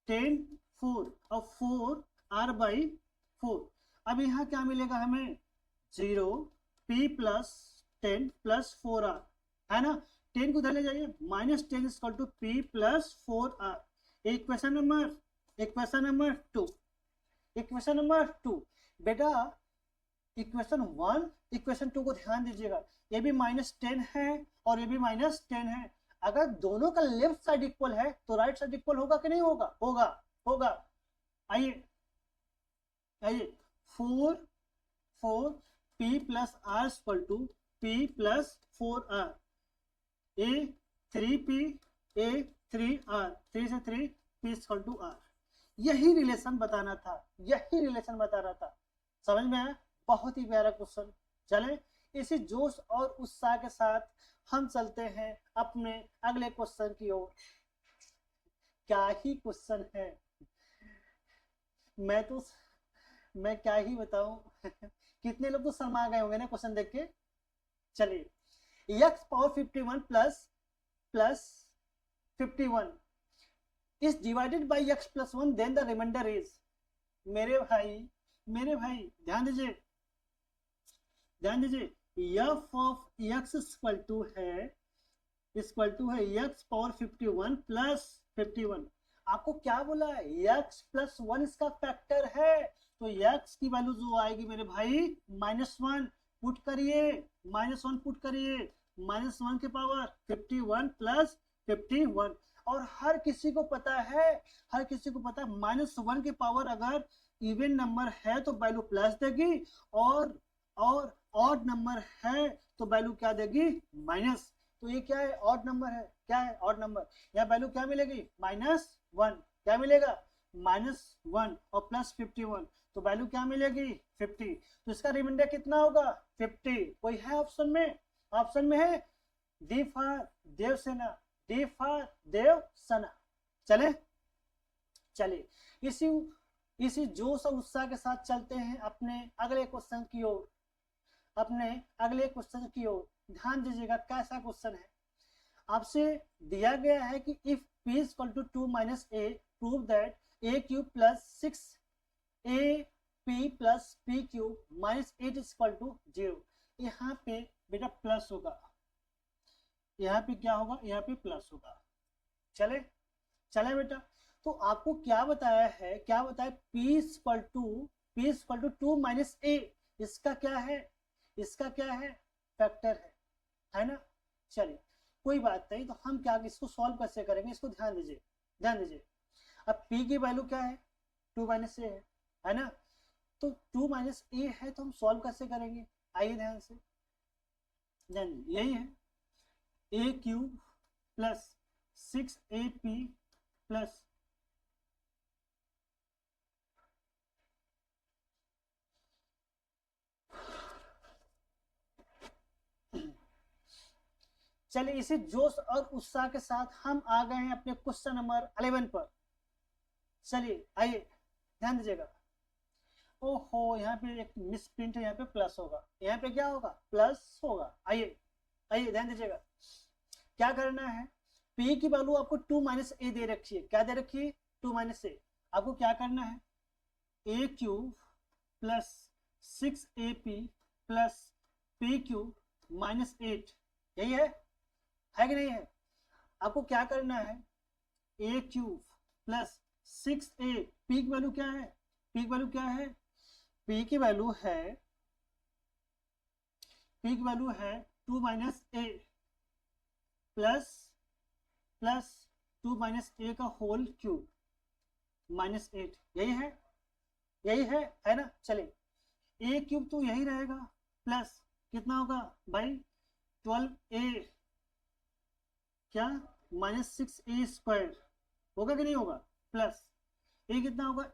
10 4 और 4 r/4। अब यहाँ क्या मिलेगा हमें 0 p प्लस 10 प्लस 4r, है ना। 10 को इधर ले जाइए, -10 equal to p plus 4r। Equation number 2, equation number 2। बेटा इक्वेशन 1 इक्वेशन 2 को ध्यान दीजिएगा, ये भी -10 है और ये भी -10 है। अगर दोनों का लेफ्ट साइड इक्वल है तो राइट साइड इक्वल होगा कि नहीं होगा, होगा, होगा। आइए आइए 4 4 p plus r equal to p plus 4r, a 3p a 3r, 3 से 3 p इक्वल टू r। यही रिलेशन बताना था, यही रिलेशन बताना था, समझ में आया। बहुत ही प्यारा क्वेश्चन। चले इसी जोश और उत्साह के साथ हम चलते हैं अपने अगले क्वेश्चन की ओर। क्या ही क्वेश्चन है, मैं क्या ही बताऊं कितने लोग तो शर्मा गए होंगे ना क्वेश्चन देख के। चलिए x power 51 plus 51 is divided by x plus 1, then the remainder is। मेरे भाई ध्यान दीजिए, f of x equal to है x पावर 51 प्लस 51। आपको क्या बोला है, x प्लस 1 इसका फैक्टर है, तो x की वैल्यू जो आएगी मेरे भाई -1 पुट करिए, -1 पुट करिए, -1 के पावर 51 प्लस 51। और हर किसी को पता है -1 के पावर अगर इवन नंबर है तो वैल्यू प्लस देगी, और ऑड नंबर है तो वैल्यू क्या देगी, माइनस। तो ये क्या है, ऑड नंबर है, क्या है ऑड नंबर, यहाँ वैल्यू क्या मिलेगी -1, क्या मिलेगा -1 और प्लस 51, तो वैल्यू क्या मिलेगी 50। तो इसका रिमाइंडर कितना होगा 50। कोई है ऑप्शन में, ऑप्शन में है D for Devsena, D for Devsena. चले इसी जोश और उत्साह के साथ चलते हैं अपने अगले क्वेश्चन की ओर, ध्यान दीजिएगा कैसा क्वेश्चन है। आपसे दिया गया है कि if p equal to 2 minus a, prove that a cube plus 6ab plus p cube minus 8 equal to 0। यहाँ पे बेटा प्लस होगा, यहाँ पे क्या होगा, यहाँ पे प्लस होगा। चले बेटा, तो आपको क्या बताया है, p equal to 2 minus a, इसका क्या है फैक्टर है ना। चलिए कोई बात नहीं, तो हम क्या इसको सॉल्व कैसे करेंगे, इसको ध्यान दीजिए। अब p की वैल्यू क्या है 2 माइनस a है ना, तो 2 माइनस a है तो हम सॉल्व कैसे करेंगे, आइए ध्यान से, यही है a cube plus 6ab plus चलिए इसी जोश और उत्साह के साथ हम आ गए हैं अपने क्वेश्चन नंबर 11 पर। चलिए आइए ध्यान दीजिएगा, ओहो यहाँ पे एक मिस प्रिंट है, यहाँ पे प्लस होगा, यहाँ पे क्या होगा प्लस होगा। आइए ध्यान दीजिएगा, क्या करना है, p की वैल्यू आपको 2 माइनस ए दे रखी है, क्या दे रखी है 2 माइनस ए। आपको क्या करना है a cube plus 6ab plus p cube minus 8, यही है कि नहीं है। आपको क्या करना है a cube plus 6a, p की वैल्यू क्या है, p की वैल्यू है 2 माइनस ए प्लस 2 माइनस ए का होल क्यूब माइनस 8, यही है ना। चलिए a क्यूब तो यही रहेगा, प्लस कितना होगा भाई 12a क्या माइनस 6a स्क्वायर होगा कि नहीं होगा, प्लस a कितना होगा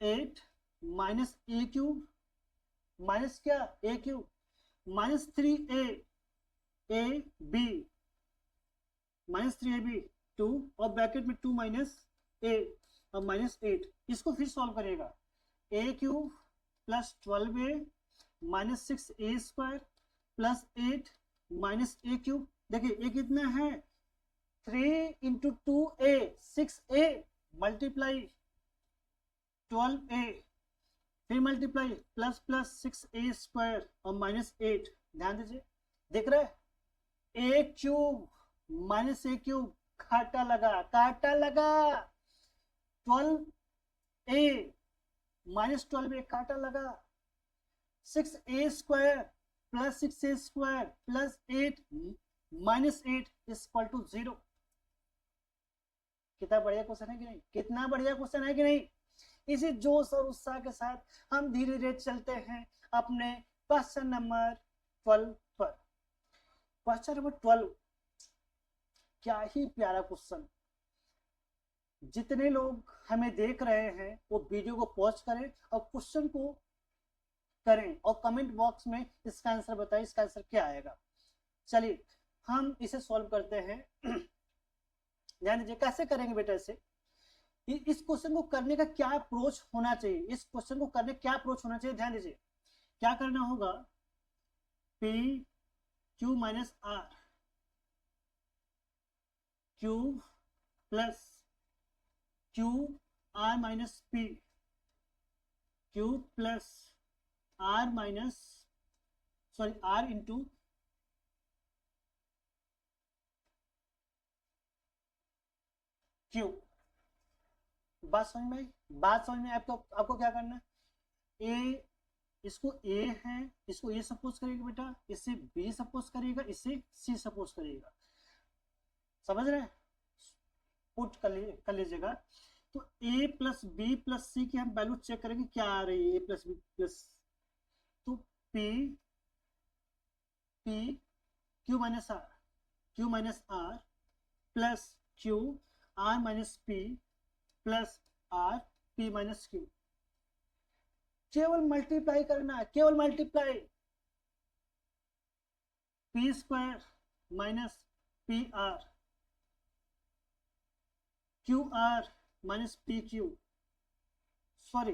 8 माइनस ए क्यूब माइनस क्या A cube minus 3ab minus 3ab 2 और ब्रैकेट में 2 माइनस ए और माइनस 8। इसको फिर सॉल्व करेगा A cube plus 12a minus 6a square plus 8 minus A cube. देखिए ए कितना है 3 into 2a 6a multiply 12a फिर multiply plus plus 6a square और माइनस 8। ध्यान दीजिए देख रहे a cube minus A cube काटा लगा 12a माइनस 12a काटा लगा 6a square plus 6a square plus 8 minus 8 equal to 0। कितना बढ़िया क्वेश्चन है कि नहीं, कितना बढ़िया क्वेश्चन है कि नहीं। इसी जोश और उत्साह के साथ हम धीरे धीरे चलते हैं अपने क्वेश्चन नंबर 12 पर। क्वेश्चन नंबर 12 क्या ही प्यारा क्वेश्चन। जितने लोग हमें देख रहे हैं वो वीडियो को पॉज करें और क्वेश्चन को करें और कमेंट बॉक्स में इसका आंसर बताइए, इसका आंसर क्या आएगा। चलिए हम इसे सॉल्व करते हैं। ध्यान दीजिए कैसे करेंगे बेटा। इस क्वेश्चन को करने का क्या अप्रोच होना चाहिए, इस क्वेश्चन को करने क्या अप्रोच होना चाहिए। ध्यान दीजिए क्या करना होगा p q minus r q plus q r minus p q plus r minus r into q. बात समझ में आपको क्या करना है ए इसको ए है इसको ए सपोज करिएगा बेटा, इससे बी सपोज करिएगा, इससे सी सपोज करिएगा। समझ रहे हैं, पुट कर लीजिएगा। तो a प्लस बी प्लस सी की हम वैल्यू चेक करेंगे क्या आ रही है। a प्लस बी प्लस तो p q minus r plus q r minus p plus r p minus q. केवल मल्टीप्लाई करना है, केवल multiply. P square minus p r q r minus p q. Sorry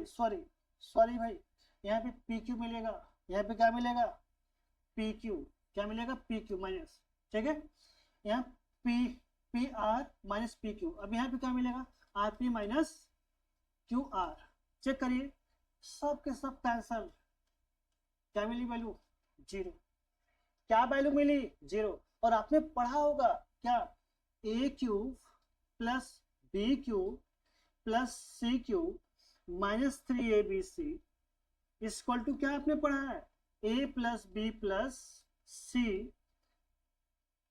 भाई, यहाँ पे पी क्यू मिलेगा, यहाँ पे क्या मिलेगा पी क्यू, क्या मिलेगा पी क्यू माइनस। ठीक है, यहाँ p r minus p q. अब यहाँ पे क्या मिलेगा r p minus q r. Check करिए सब के सब कैंसल। क्या मिली वैल्यू 0। क्या वैल्यू मिली 0। और आपने पढ़ा होगा क्या A cube plus B cube plus C cube minus 3abc equal to क्या आपने पढ़ा है A plus B plus C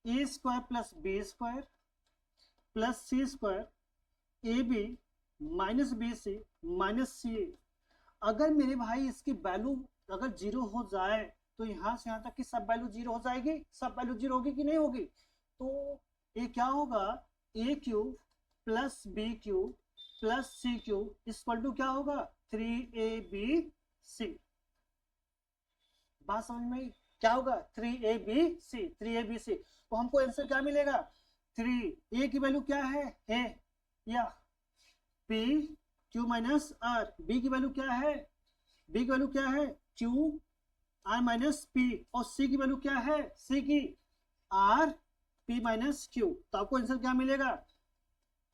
A square plus B square plus C square A B minus B C minus C A. अगर मेरे भाई इसकी वैल्यू अगर 0 हो जाए तो यहां से यहां तक की सब वैल्यू 0 हो जाएगी, सब वैल्यू 0 होगी कि नहीं होगी। तो ये क्या होगा A cube plus B cube plus C cube equal to क्या होगा 3abc। बात समझ में क्या होगा 3abc। तो हमको आंसर क्या मिलेगा 3। ए की वैल्यू क्या है या p q minus r, b की वैल्यू क्या है क्यू आर माइनस पी और सी की वैल्यू क्या है सी की आर पी माइनस क्यू। तो आपको आंसर क्या मिलेगा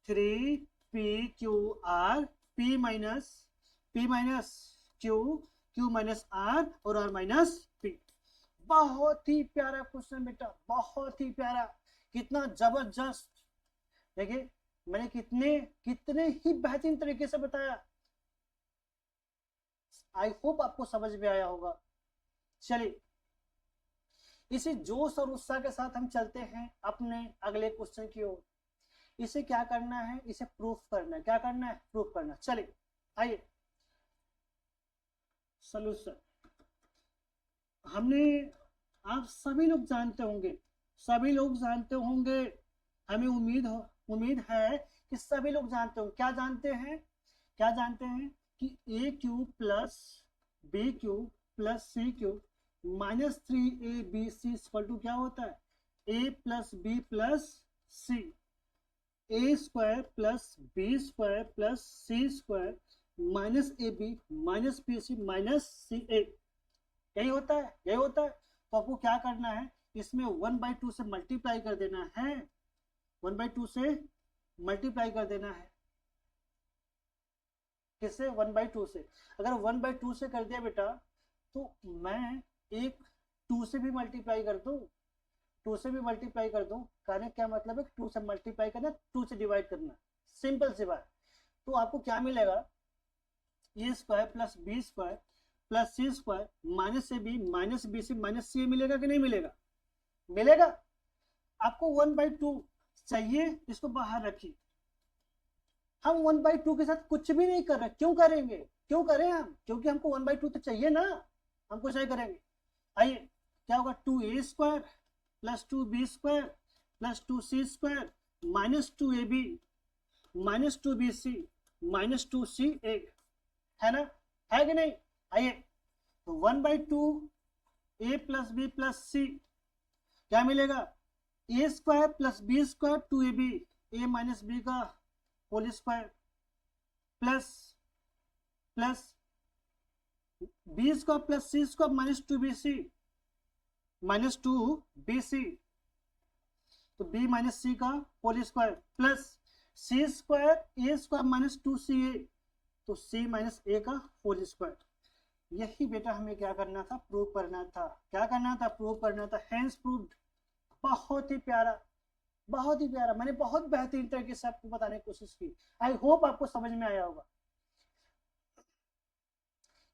3p q r p minus q minus r और आर माइनस पी। बहुत ही प्यारा क्वेश्चन बेटा, बहुत ही प्यारा, कितना जबरदस्त। देखिए मैंने कितने ही बेहतरीन तरीके से बताया। आई होप आपको समझ में आया होगा। चलिए इसी जोश और उत्साह के साथ हम चलते हैं अपने अगले क्वेश्चन की ओर। इसे क्या करना है, इसे प्रूफ करना है। क्या करना है प्रूफ करना। चलिए आइए सॉल्यूशन। हमने आप सभी लोग जानते होंगे, हमें उम्मीद है कि सभी लोग जानते होंगे। क्या जानते हैं कि A cube plus B cube plus C cube minus 3ab equal to क्या होता है, a plus B plus C, A square plus B square plus C square minus A B minus B C minus C A, यही होता है, यही होता है। तो आपको क्या करना है, इसमें 1/2 से मल्टीप्लाई कर देना है, 1/2 से मल्टीप्लाई कर देना है, किससे, 1/2 से। अगर 1/2 से कर दिया बेटा तो मैं एक 2 से भी मल्टीप्लाई कर दूं, 2 से भी मल्टीप्लाई कर दूं, कहने क्या मतलब है, 2 से मल्टीप्लाई करना, 2 से डिवाइड करना, सिंपल सी बात। तो आपको क्या मिलेगा, A square plus B square plus C square minus A B minus B C minus C मिलेगा कि नहीं मिलेगा, मिलेगा। आपको 1/2 चाहिए, इसको बाहर रखिए। हम 1/2 के साथ कुछ भी नहीं कर रहे, क्यों करेंगे, क्यों करें हम, क्योंकि हमको 1/2 तो चाहिए ना, हम कुछ नहीं करेंगे। आइए क्या होगा, 2a square plus 2b square plus 2c square minus 2ab minus 2bc minus 2ca, है ना, है कि नहीं। आइए तो 1/2 a plus B plus C क्या मिलेगा, A square plus B square 2ab A minus B का whole square plus plus B square plus सी square minus 2bc minus 2bc, तो b माइनस सी का whole square plus C square A square minus 2ca, तो c माइनस ए का होल स्क्वायर। यही बेटा हमें क्या करना था, प्रूव करना था, क्या करना था, प्रूव करना था, हेंस प्रूव्ड। बहुत ही प्यारा, बहुत ही प्यारा, मैंने बहुत बेहतरीन तरीके से आपको बताने की कोशिश की। आई होप आपको समझ में आया होगा।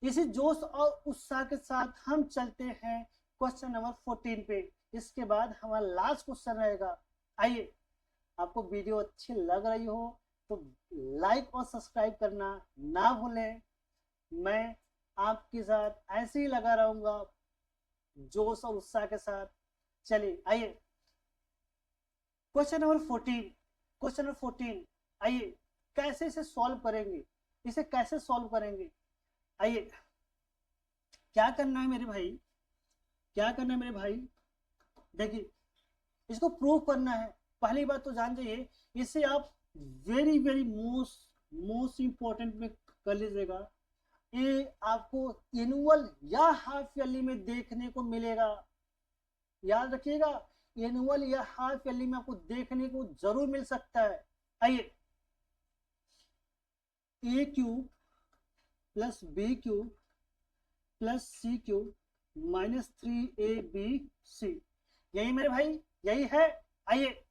इसी जोश और उत्साह के साथ हम चलते हैं क्वेश्चन नंबर 14 पे। इसके बाद हमारा लास्ट क्वेश्चन रहेगा। आइए, आपको वीडियो अच्छी लग रही हो तो लाइक और सब्सक्राइब करना ना भूलें। मैं आपके साथ ऐसे ही लगा रहूंगा जोश और उत्साह के साथ। चलिए आइए क्वेश्चन नंबर 14, क्वेश्चन नंबर 14, आइए कैसे इसे सॉल्व करेंगे, इसे कैसे सॉल्व करेंगे। आइए क्या करना है मेरे भाई, क्या करना है मेरे भाई, देखिए इसको प्रूव करना है। पहली बात तो जान जाइए, इसे आप वेरी वेरी मोस्ट इंपॉर्टेंट में कर लीजिएगा। ये आपको एनुअल या हाफ ईयरली में देखने को मिलेगा, याद रखिएगा, एनुअल या हाफ ईयरली में आपको देखने को जरूर मिल सकता है। आइए, A cube plus B cube plus C cube minus 3abc, यही मेरे भाई, यही है। आइए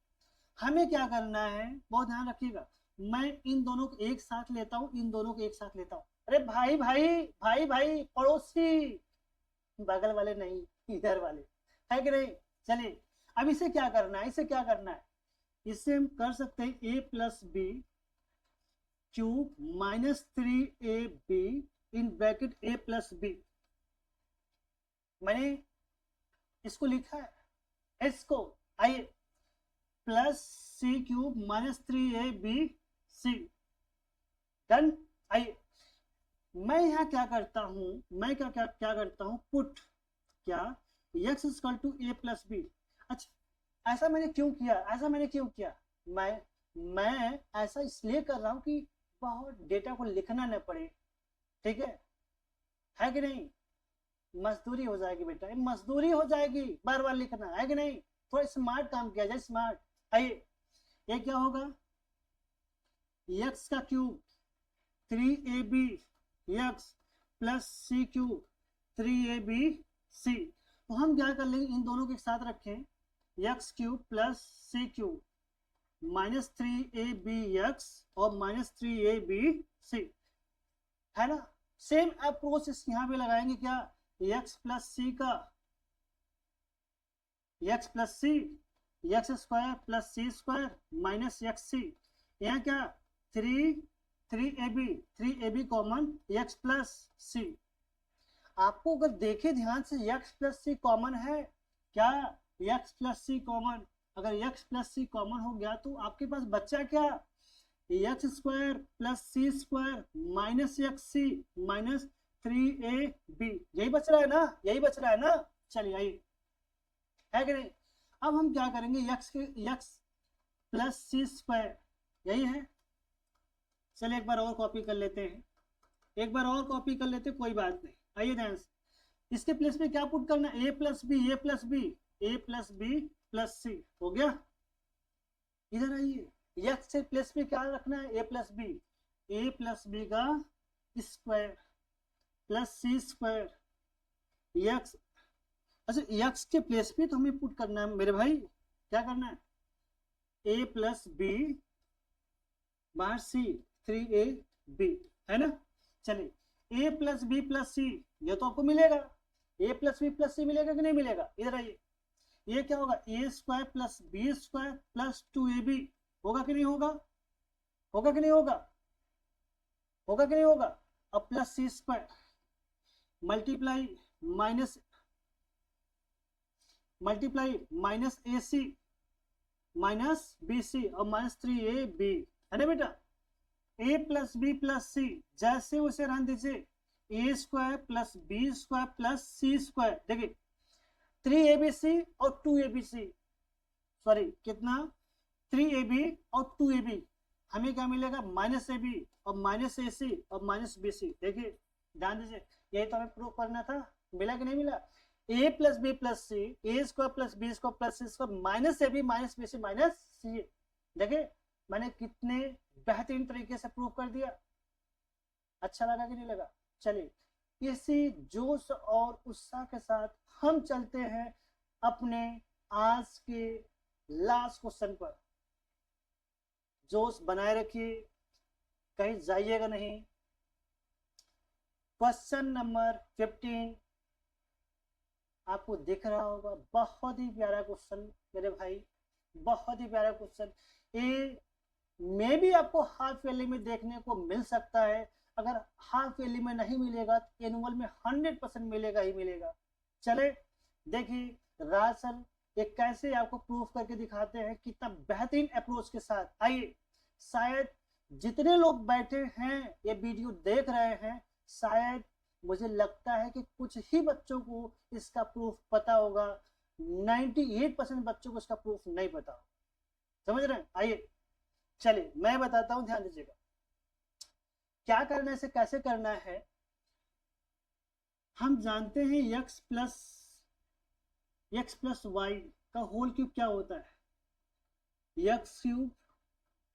हमें क्या करना है, बहुत ध्यान रखिएगा, मैं इन दोनों को एक साथ लेता हूं, इन दोनों को एक साथ लेता हूं। अरे भाई भाई भाई भाई पड़ोसी, बगल वाले नहीं, इधर वाले, है कि नहीं। चलिए अब इसे क्या करना है, इसे क्या करना है, इससे हम कर सकते हैं a plus B cube minus 3ab in bracket a plus b. मैंने इसको लिखा है, इसको आइए प्लस सी क्यूब माइनस 3abc, डन। आइए मैं यहाँ क्या करता हूं, मैं क्या क्या क्या करता हूं, पुट क्या x equal to a plus b. अच्छा ऐसा मैंने क्यों किया, ऐसा मैंने क्यों किया, मैं ऐसा इसलिए कर रहा हूं कि बहुत डेटा को लिखना न पड़े, ठीक है कि नहीं। मजदूरी हो जाएगी बेटा, मजदूरी हो जाएगी, बार बार लिखना, है कि नहीं। थोड़ा स्मार्ट काम किया जाए, स्मार्ट। आइए ये क्या होगा, x का क्यूब 3ab x प्लस सी क्यूब 3abc। तो हम क्या कर लेंगे, इन दोनों के साथ रखें, x क्यूब प्लस सी क्यूब माइनस 3abx और माइनस 3abc, है ना। सेम अप्रोच यहाँ पे लगाएंगे, क्या x प्लस सी का x plus C x square plus सी स्क्वायर माइनस एक्स सी, यहाँ क्या 3ab कॉमन x प्लस सी। आपको अगर देखे ध्यान से x प्लस सी कॉमन है क्या, x प्लस सी कॉमन, अगर x प्लस सी कॉमन हो गया तो आपके पास बच्चा क्या, एक्स स्क्वायर प्लस सी स्क्वायर माइनस एक्स सी माइनस 3ab, यही बच रहा है ना, यही बच रहा है ना। चलिए आइए, है कि नहीं। अब हम क्या करेंगे, x प्लस सी स्क्वायर, यही है। चलिए एक बार और कॉपी कर लेते हैं, एक बार और कॉपी कर लेते हैं, कोई बात नहीं। आइए ध्यान से, इसके प्लेस में क्या पुट करना है, a plus B, a plus B, a plus B plus C, हो गया। इधर आइए, x से प्लेस में क्या रखना है, a plus B, a plus b का स्क्वायर प्लस सी स्क्वायर, x, अच्छा x के प्लेस पे तो हमें पुट करना है मेरे भाई, क्या करना है, a प्लस बी बाहर सी, 3ab, है ना। चलिए a प्लस बी प्लस सी, ये तो आपको मिलेगा, a प्लस बी प्लस सी मिलेगा कि नहीं मिलेगा। इधर आइए, ये क्या होगा, a square plus B square plus 2ab, होगा कि नहीं होगा, होगा कि नहीं होगा, होगा कि नहीं होगा। अब plus C square multiply minus A C minus B C और माइनस 3ab, है ना बेटा। a plus B plus C, जैसे उसे रहने दीजिए, A square plus B square plus C square, देखिए 3abc और 2abc, सॉरी कितना, 3ab और 2ab, हमें क्या मिलेगा, माइनस ए बी और माइनस ए सी और माइनस बी सी। देखिए ध्यान दीजिए, यही तो हमें प्रूव करना था, मिला कि नहीं मिला। a plus B plus C, A square plus B square plus C square minus A B minus B C minus C. देखिए मैंने कितने बेहतरीन तरीके से प्रूव कर दिया, अच्छा लगा कि नहीं लगा। चलिए इसी जोश और उत्साह के साथ हम चलते हैं अपने आज के लास्ट क्वेश्चन पर। जोश बनाए रखिए, कहीं जाइएगा नहीं। क्वेश्चन नंबर 15 आपको दिख रहा होगा, बहुत ही प्यारा क्वेश्चन मेरे भाई, बहुत ही प्यारा क्वेश्चन। ये में भी आपको हाफ ईयरली में देखने को मिल सकता है, अगर हाफ ईयरली में नहीं मिलेगा तो एनुअल में 100% मिलेगा ही मिलेगा। चले देखिए राज सर ये कैसे आपको प्रूफ करके दिखाते हैं, कितना बेहतरीन अप्रोच के साथ। आइए, शायद जितने लोग बैठे हैं ये वीडियो देख रहे हैं, शायद मुझे लगता है कि कुछ ही बच्चों को इसका प्रूफ पता होगा, 98% बच्चों को इसका प्रूफ नहीं पता, समझ रहे हैं। आइए चलिए मैं बताता हूं, ध्यान दीजिएगा क्या करना है, इसे कैसे करना है। हम जानते हैं x प्लस वाई का होल क्यूब क्या होता है, x cube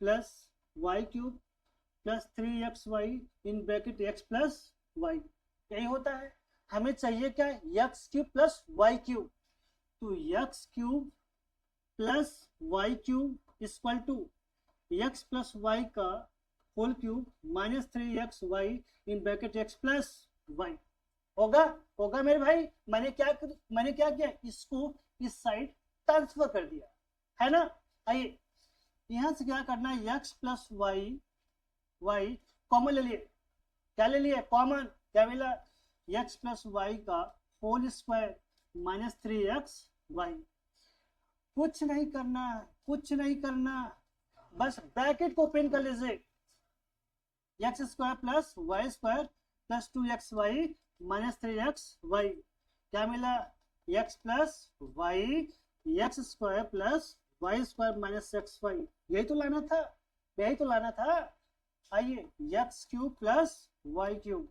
plus Y cube plus 3xy in bracket x plus Y, यही होता है। हमें चाहिए क्या, x cube plus Y cube, तो x cube plus Y cube equal to x plus Y का whole cube minus 3xy in bracket x plus Y, होगा, होगा मेरे भाई। मैंने क्या किया, इसको इस साइड ट्रांसफर कर दिया, है ना। आइए यहां से क्या करना है, x प्लस वाई कॉमन ले लिए, क्या ले लिए कॉमन, क्या मिला, x प्लस वाई का होल स्क्वायर माइनस 3xy। कुछ नहीं करना, कुछ नहीं करना, बस ब्रैकेट को ओपन कर लीजिए, x square plus y square plus 2xy minus 3xy, क्या मिला, x plus y x square plus y square minus xy, यही तो लाना था, यही तो लाना था। आइए x cube plus Y cube,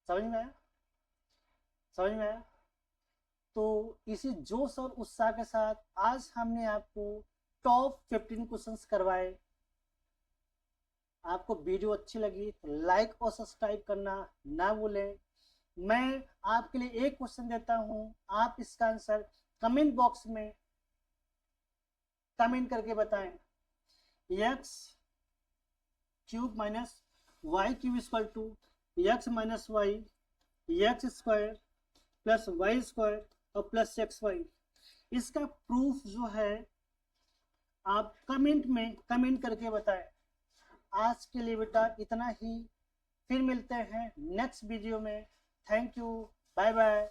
समझ में आया, समझ में आया। तो इसी जोश और उत्साह के साथ आज हमने आपको टॉप 15 क्वेश्चंस करवाए। आपको वीडियो अच्छी लगी तो लाइक और सब्सक्राइब करना ना भूलें। मैं आपके लिए एक क्वेश्चन देता हूं, आप इसका आंसर कमेंट बॉक्स में कमेंट करके बताएं। x cube minus y cube equal to x minus y x square plus y square और प्लस xy, इसका प्रूफ जो है आप कमेंट में कमेंट करके बताएं। आज के लिए बेटा इतना ही, फिर मिलते हैं नेक्स्ट वीडियो में। Thank you, bye bye.